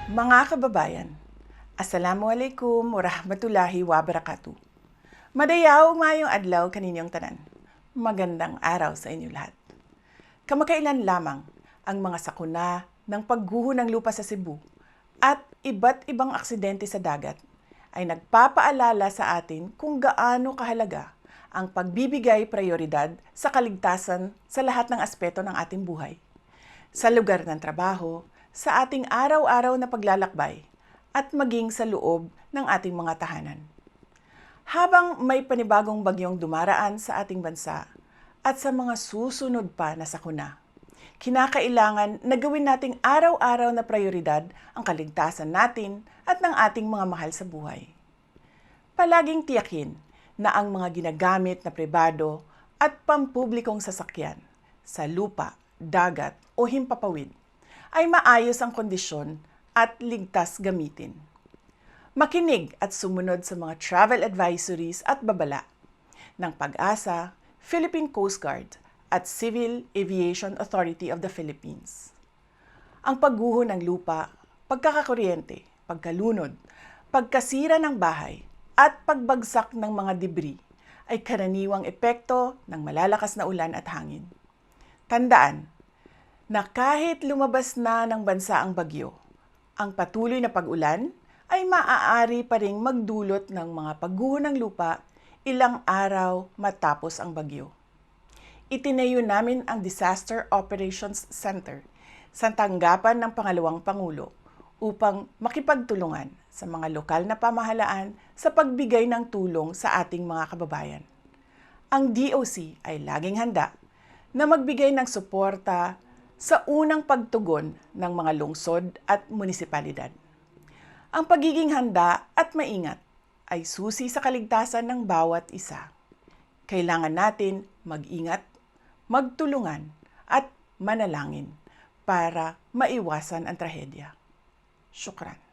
Mga kababayan, Assalamualaikum warahmatullahi wabarakatuh. Madayaw mayong adlaw kaninyong tanan. Magandang araw sa inyo lahat. Kamakailan lamang ang mga sakuna ng pagguho ng lupa sa Cebu at iba't ibang aksidente sa dagat ay nagpapaalala sa atin kung gaano kahalaga ang pagbibigay prioridad sa kaligtasan sa lahat ng aspeto ng ating buhay. Sa lugar ng trabaho, sa ating araw-araw na paglalakbay, at maging sa loob ng ating mga tahanan. Habang may panibagong bagyong dumaraan sa ating bansa at sa mga susunod pa na sakuna, kinakailangan na gawin nating araw-araw na prioridad ang kaligtasan natin at ng ating mga mahal sa buhay. Palaging tiyakin na ang mga ginagamit na pribado at pampublikong sasakyan sa lupa, dagat o himpapawid ay maayos ang kondisyon at ligtas gamitin. Makinig at sumunod sa mga travel advisories at babala ng PAG-ASA, Philippine Coast Guard at Civil Aviation Authority of the Philippines. Ang pagguho ng lupa, pagkakakuryente, pagkalunod, pagkasira ng bahay at pagbagsak ng mga debris ay karaniwang epekto ng malalakas na ulan at hangin. Tandaan na kahit lumabas na ng bansa ang bagyo, ang patuloy na pag-ulan ay maaari pa ring magdulot ng mga pagguho ng lupa ilang araw matapos ang bagyo. Itinayo namin ang Disaster Operations Center sa tanggapan ng Pangalawang Pangulo upang makipagtulungan sa mga lokal na pamahalaan sa pagbigay ng tulong sa ating mga kababayan. Ang DOC ay laging handa na magbigay ng suporta sa unang pagtugon ng mga lungsod at munisipalidad. Ang pagiging handa at maingat ay susi sa kaligtasan ng bawat isa. Kailangan natin mag-ingat, magtulungan at manalangin para maiwasan ang trahedya. Syukran.